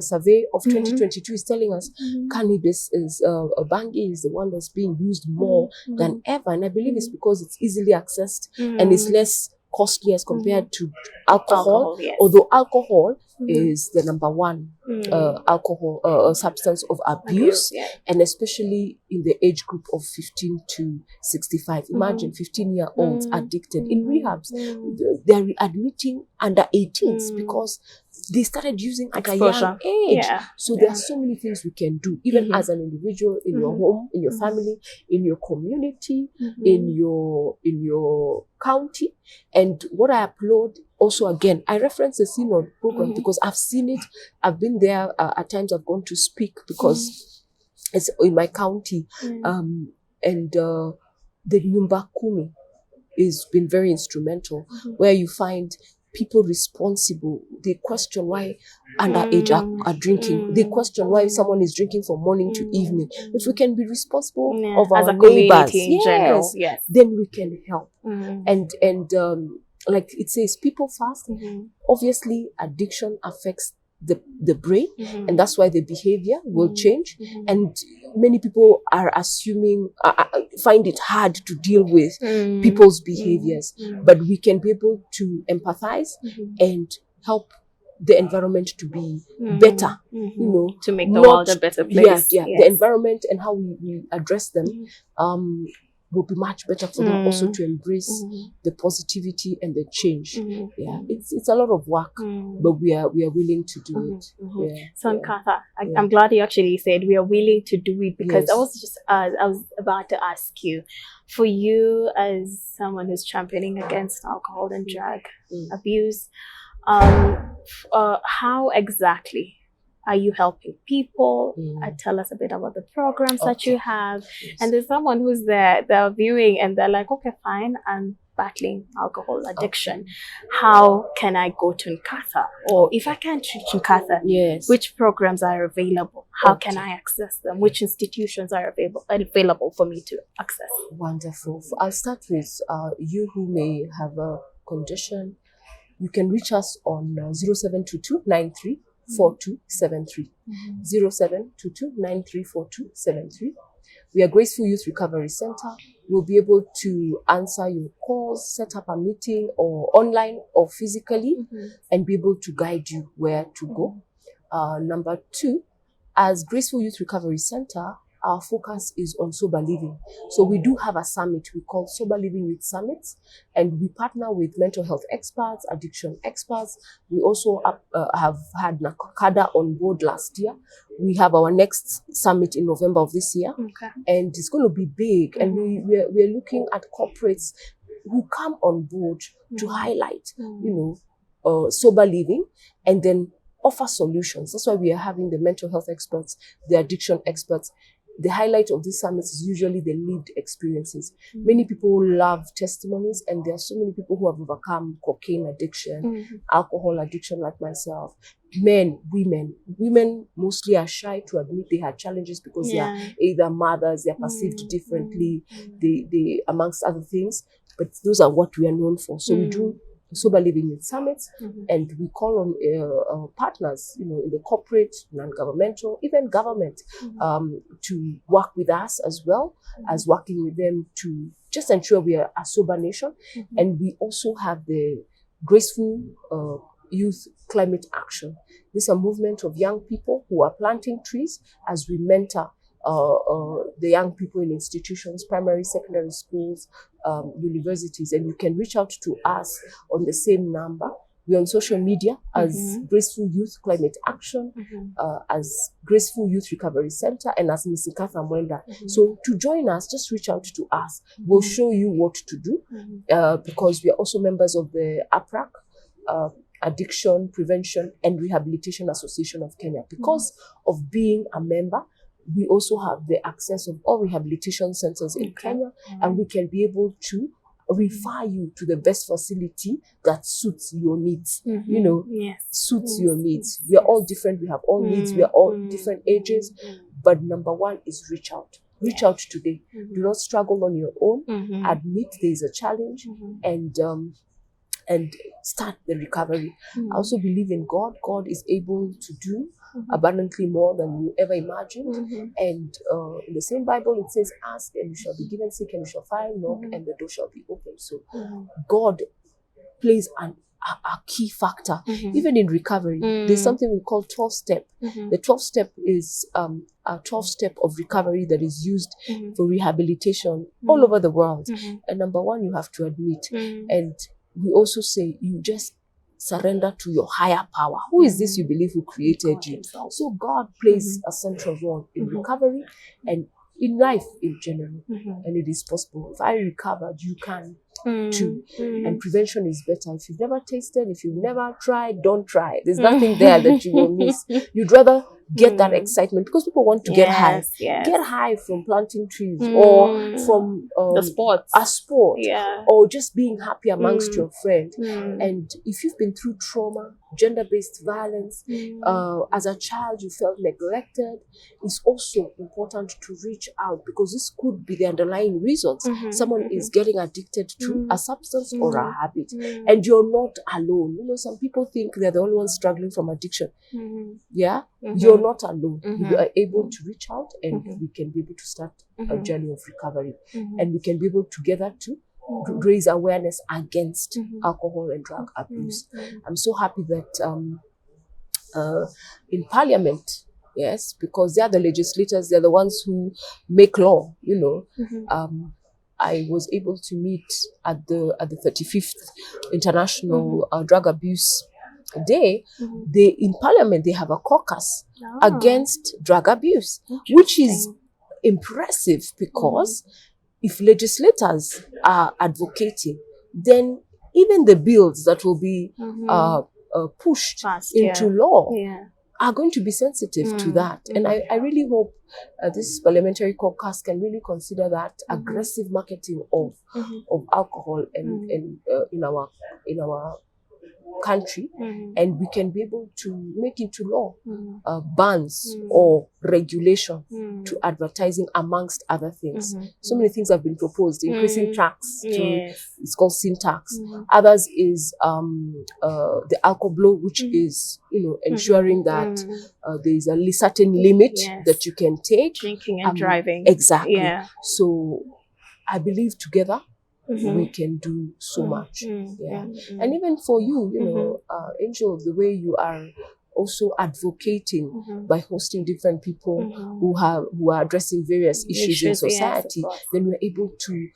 survey of 2022 is telling us cannabis is bangi is the one that's being used more than ever. And I believe it's because it's easily accessed and it's less costly as compared to alcohol. Although alcohol is the number one substance of abuse, and especially in the age group of 15 to 65. Imagine 15-year-olds addicted in rehabs. They're admitting under 18s because they started using at a young age. So there are so many things we can do, even as an individual, in your home, in your family, in your community, in your county. And what I applaud also, again, I reference the Synod program because I've seen it. I've been there at times. I've gone to speak because it's in my county, and the Nyumba Kumi has been very instrumental, where you find people responsible. They question why underage are drinking. They question why someone is drinking from morning to evening. If we can be responsible of our neighbors, in general, then we can help. And like it says, people first. Obviously, addiction affects the brain, and that's why the behavior will change. And many people are assuming, find it hard to deal with people's behaviors, but we can be able to empathize and help the environment to be better, you know, to make the world a better place. The environment and how we address them will be much better for them also to embrace the positivity and the change. It's a lot of work, but we are willing to do it. So Nkatha, I'm glad you actually said we are willing to do it, because I was about to ask you, for you as someone who's championing against alcohol and drug abuse, how exactly are you helping people? Tell us a bit about the programs that you have. And there's someone who's there, they're viewing and they're like, okay, fine, I'm battling alcohol addiction. How can I go to Nkatha? Or if I can't reach Nkatha, which programs are available? How can I access them? Which institutions are available for me to access? Wonderful. I'll start with you who may have a condition. You can reach us on 0722 93 0722934273. 0722934273. We are Graceful Youth Recovery Centre. We'll be able to answer your calls, set up a meeting or online or physically, and be able to guide you where to go. Number 2, as Graceful Youth Recovery Centre, our focus is on sober living. So we do have a summit we call Sober Living Youth Summit, and we partner with mental health experts, addiction experts. We also have had Nkatha on board last year. We have our next summit in November of this year, and it's going to be big. And we're looking at corporates who come on board to highlight, sober living, and then offer solutions. That's why we are having the mental health experts, the addiction experts. The highlight of this summit is usually the lived experiences. Many people love testimonies, and there are so many people who have overcome cocaine addiction, alcohol addiction, like myself. Men, women. Women mostly are shy to admit they had challenges because they are either mothers, they are perceived differently, they amongst other things. But those are what we are known for. So we do Sober Living Youth Summits, and we call on partners, in the corporate, non-governmental, even government, to work with us as well as working with them to just ensure we are a sober nation. And we also have the Graceful Youth Climate Action. This is a movement of young people who are planting trees as we mentor the young people in institutions, primary, secondary schools, universities, and you can reach out to us on the same number. We're on social media as Graceful Youth Climate Action, as Graceful Youth Recovery Centre, and as Miss Nkatha Mwenda. So to join us, just reach out to us. We'll show you what to do, because we are also members of the APRAC, Addiction Prevention and Rehabilitation Association of Kenya. Because of being a member, we also have the access of all rehabilitation centers in Kenya, and we can be able to refer you to the best facility that suits your needs, suits your needs. We are all different. We have all needs. We are all different ages. But number 1 is reach out. Reach out today. Do not struggle on your own. Admit there is a challenge, and start the recovery. I also believe in God. God is able to do abundantly more than you ever imagined. And in the same Bible, it says, ask and you shall be given, seek and you shall find, knock and the door shall be opened. So God plays a key factor. Even in recovery, there's something we call 12-step. The 12-step is a 12-step of recovery that is used for rehabilitation all over the world. And number 1, you have to admit. And we also say you just surrender to your higher power. Who is this you believe who created you? So God plays a central role in recovery and in life in general. And it is possible. If I recovered, you can too. And prevention is better. If you've never tasted, if you've never tried, don't try. There's nothing there that you will miss. You'd rather get that excitement, because people want to get high. Get high from planting trees or from the sports. A sport, or just being happy amongst your friends. And if you've been through trauma, gender-based violence, as a child you felt neglected, it's also important to reach out, because this could be the underlying reasons. Someone is getting addicted to a substance or a habit, and you're not alone. Some people think they're the only ones struggling from addiction. You're not alone. You are able to reach out, and we can be able to start a journey of recovery, and we can be able together to raise awareness against alcohol and drug abuse. I'm so happy that in Parliament, because they are the legislators, they're the ones who make law, I was able to meet at the 35th International Drug Abuse Day. In Parliament, they have a caucus against drug abuse, which is impressive, because if legislators are advocating, then even the bills that will be pushed into law are going to be sensitive to that. And I really hope this parliamentary caucus can really consider that aggressive marketing of alcohol and in our country, and we can be able to make into law bans Mm. or regulation Mm. to advertising, amongst other things. So many things have been proposed, increasing tax to, Yes. it's called sin tax. Mm. Others is the alcohol blow, which is, ensuring that there is a certain limit Yes. that you can take. Drinking and driving. Exactly. Yeah. So I believe together Mhm. we can do so much. Mm. Yeah. Mm. And even for you, Angel, the way you are also advocating by hosting different people who are addressing various issues in Issues, yes, of society, course. then we're able to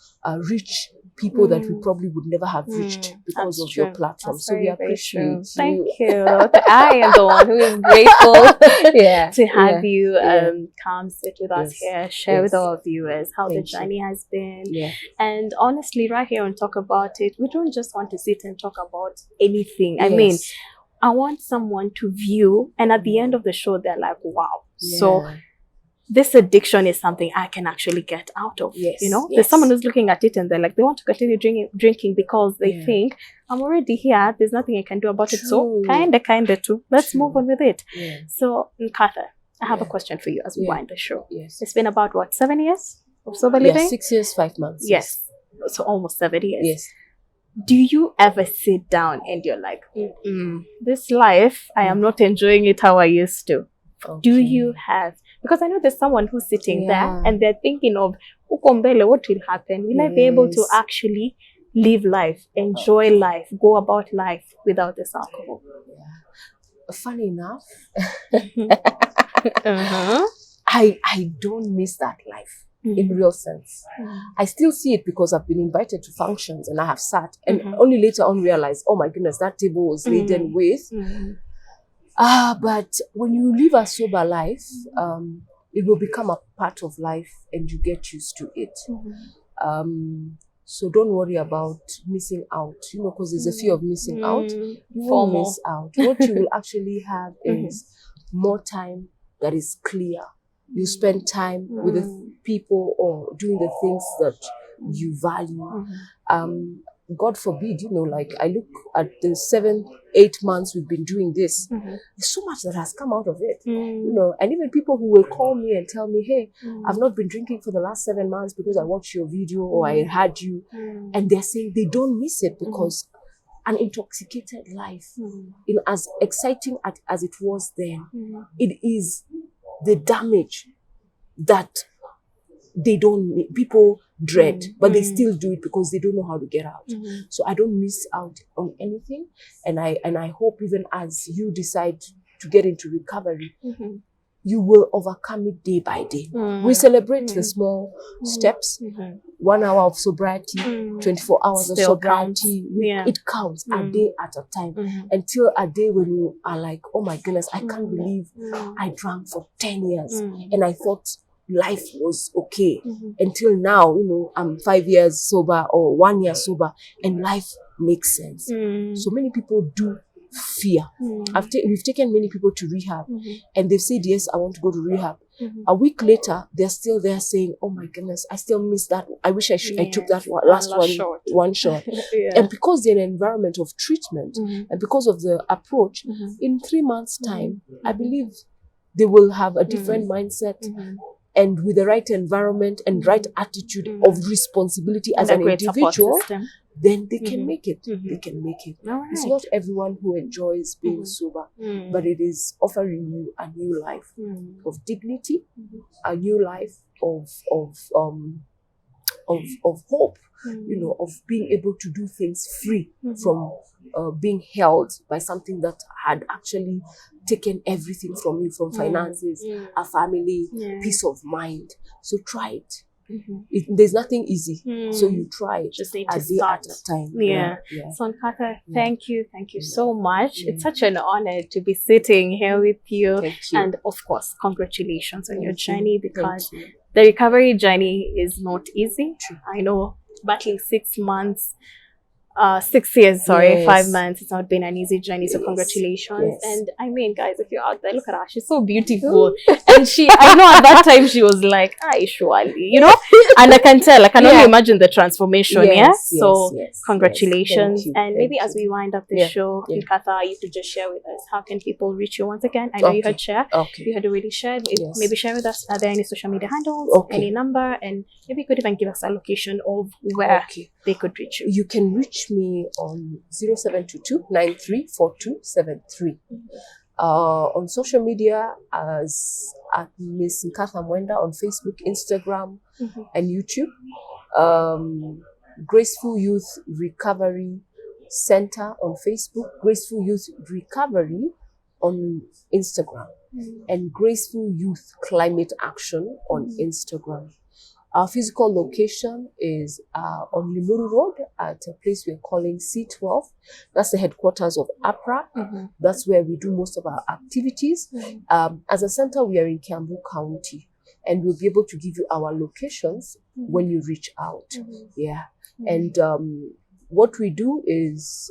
reach people that we probably would never have reached because That's of your true. platform. That's So we very, very appreciate true. you. Thank you. I am the one who is grateful Yeah. to have you Yeah. come sit with us Yes. here, share with Yes. our viewers how the Thank you. journey has been. Yeah. And honestly, right here on Talk About It, we don't just want to sit and talk about anything. I mean, Yes. I want someone to view, and at the end of the show, they're like, wow. So Yeah. this addiction is something I can actually get out of. Yes, There's yes. someone who's looking at it and they're like, they want to continue drinking because they Yeah. think, I'm already here. There's nothing I can do about it. So True. kinda too. Let's True. move on with it. Yeah. So Nkatha, I have a Yeah. question for you as we Yeah. wind the show. Yes. It's been about what, 7 years of sober Yeah, living? 6 years, 5 months. Yes. So almost 7 years. Yes. Do you ever sit down and you're like, this life, I am not enjoying it how I used to? Do Okay. you have? Because I know there's someone who's sitting there Yeah. and they're thinking of, "Huko mbele, what will happen? Will I be able to Yes. actually live life, enjoy life, go about life without this alcohol?" Funny enough, Uh-huh. I don't miss that life in real sense. I still see it because I've been invited to functions and I have sat and only later on realized, oh my goodness, that table was laden with. But when you live a sober life, it will become a part of life and you get used to it. So don't worry about missing out, because there's a fear of missing out. You won't FOMO. miss out. What you will actually have is more time that is clear. You spend time with the people or doing the things that you value. God forbid, like I look at the 7-8 months we've been doing this, there's so much that has come out of it. And even people who will call me and tell me, hey, I've not been drinking for the last 7 months because I watched your video or I heard you. And they're saying they don't miss it because an intoxicated life, as exciting as it was then, it is the damage that people dread, but they still do it because they don't know how to get out. So I don't miss out on anything, and I hope even as you decide to get into recovery, you will overcome it day by day. We celebrate the small steps. 1 hour of sobriety, 24 hours Still of sobriety. counts. It counts a day at a time until a day when you are like, oh my goodness, I can't believe I drank for 10 years and I thought life was okay until now, I'm 5 years sober or 1 year sober and life makes sense. So many people do fear. We've taken many people to rehab and they've said, yes, I want to go to rehab. A week later, they're still there saying, oh my goodness, I still miss that. I wish I took that one shot. And because they're in an environment of treatment and because of the approach, in 3 months' time, I believe they will have a different mindset. And with the right environment and right attitude of responsibility as an individual, then they can make it. They can make it. All right. It's not everyone who enjoys being sober, but it is offering you a new life of dignity, a new life of hope, of being able to do things free from being held by something that had actually taken everything from you, from finances, a family, peace of mind. So try it. There's nothing easy. So you try it. Just need a to day start. at a time. Yeah. So Nkatha, thank you so much. It's such an honor to be sitting here with you. Thank you. And of course, congratulations on your Thank you. journey, because Thank you. the recovery journey is not easy. True. I know battling 6 months 6 years, sorry, Yes. 5 months. It's not been an easy journey, so Yes. congratulations. Yes. And I mean, guys, if you're out there, look at her, she's so beautiful. And I know at that time she was like, surely, you know, and I can tell, I can only imagine the transformation. Yes, So yes, congratulations. yes. Thank you, And maybe thank as you. we wind up the Yeah, show, yeah. Nkatha, you could just share with us, how can people reach you once again? I know you Okay. had shared. Okay. You had already shared. Yes. Maybe share with us, are there any social media handles, Okay. any number, and maybe you could even give us a location of where Okay. they could reach you. You can reach me on 0722 934273. On social media as at Miss Nkatha Mwenda on Facebook, Instagram, and YouTube. Graceful Youth Recovery Centre on Facebook, Graceful Youth Recovery on Instagram, and Graceful Youth Climate Action on Instagram. Our physical location is on Limuru Road at a place we're calling C12. That's the headquarters of APRA. That's where we do most of our activities. As a center, we are in Kiambu County, and we'll be able to give you our locations when you reach out. Yeah. And what we do is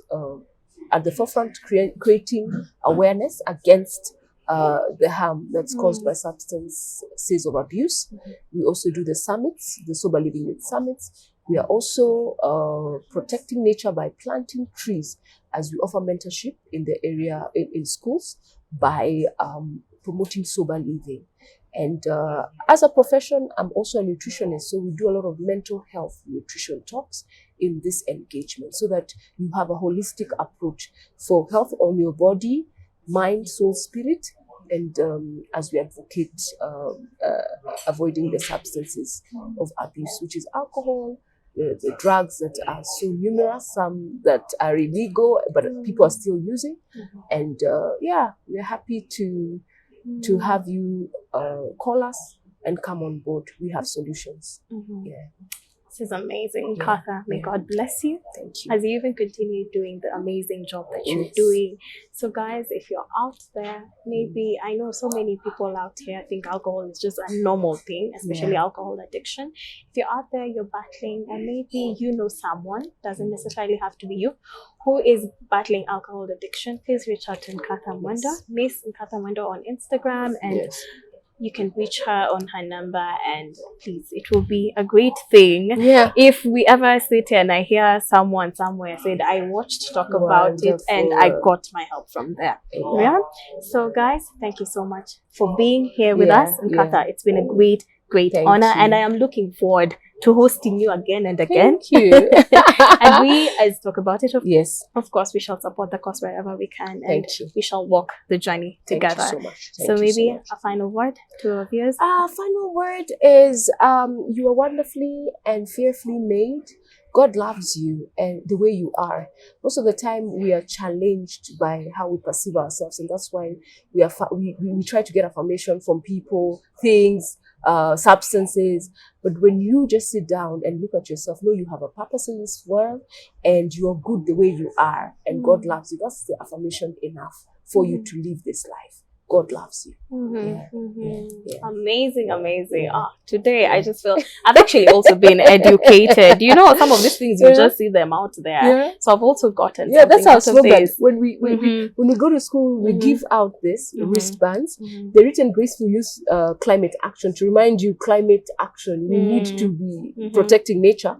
at the forefront creating awareness against the harm that's caused by substances of abuse. We also do the summits, the Sober Living Youth Summits. We are also protecting nature by planting trees as we offer mentorship in the area, in schools, by promoting sober living. And as a profession, I'm also a nutritionist, so we do a lot of mental health nutrition talks in this engagement so that you have a holistic approach for health on your body, mind, soul, spirit, and as we advocate avoiding the substances of abuse, which is alcohol, the drugs that are so numerous, some that are illegal, but people are still using. And we're happy to have you call us and come on board. We have solutions. Yeah. This is amazing, Nkatha. May God bless you. Thank you. As you even continue doing the amazing job that you're Yes. doing. So guys, if you're out there, maybe I know so many people out here think alcohol is just a normal thing, especially alcohol addiction. If you're out there, you're battling, and maybe you know someone, doesn't necessarily have to be you, who is battling alcohol addiction, please reach out to Nkatha Mwenda, Miss Nkatha Mwenda on Instagram, and you can reach her on her number, and please, it will be a great thing if we ever sit here and I hear someone somewhere said, I watched talk about it and I got my help from there. Yeah. So guys, thank you so much for being here with us, Nkatha. It's been a great honor, and I am looking forward to hosting you again and again. Thank you. And we, as Talk About It, of course, we shall support the cause wherever we can, and we shall walk the journey together. Thank you so much. So maybe a final word to our viewers. Final word is you are wonderfully and fearfully made. God loves you and the way you are. Most of the time we are challenged by how we perceive ourselves, and that's why we try to get affirmation from people, things, substances. But when you just sit down and look at yourself, know you have a purpose in this world and you are good the way you are, and God loves you, that's the affirmation enough for you to live this life. God loves you. Amazing. Today I just feel I've actually also been educated. You know, some of these things you just see them out there. So I've also gotten that's our slogan. This. When we go to school, we give out this wristbands. They're written Graceful Youth Climate Action to remind you climate action. We need to be protecting nature.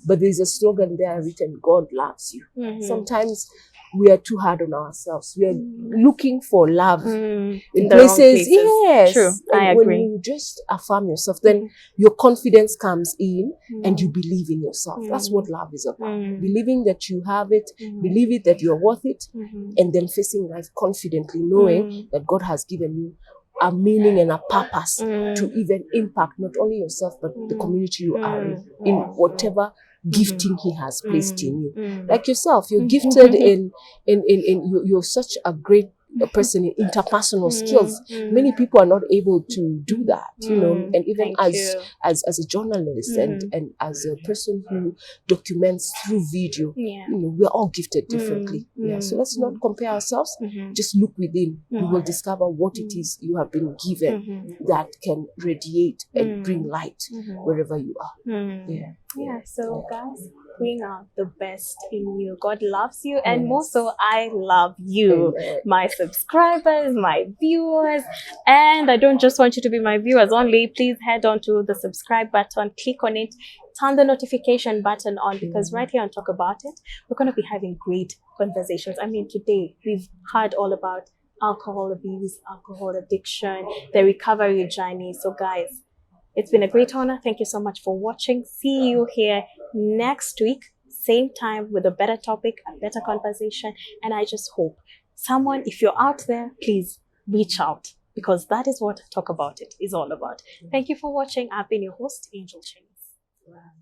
But there's a slogan there written, God loves you. Sometimes we are too hard on ourselves. We are looking for love in places. Yes. True. I agree. When you just affirm yourself, then your confidence comes in and you believe in yourself. That's what love is about. Believing that you have it, believe it that you're worth it, and then facing life confidently, knowing that God has given you a meaning and a purpose to even impact not only yourself but the community you are in whatever gifting He has placed in you. Like yourself, you're gifted in you're such a great person in interpersonal skills. Many people are not able to do that, you know. And even as a journalist and as a person who documents through video, you know, we're all gifted differently. So let's not compare ourselves. Just look within. You will discover what it is you have been given that can radiate and bring light wherever you are. So guys, bring out the best in you. God loves you, and more so, I love you, my subscribers, my viewers. And I don't just want you to be my viewers only. Please head on to the subscribe button, click on it, turn the notification button on, because right here on Talk About It, we're going to be having great conversations. I mean, today we've heard all about alcohol abuse, alcohol addiction, the recovery journey. So guys, it's been a great honor. Thank you so much for watching. See you here next week, same time, with a better topic, a better conversation. And I just hope someone, if you're out there, please reach out, because that is what Talk About It is all about. Thank you for watching. I've been your host, Angel Chinese.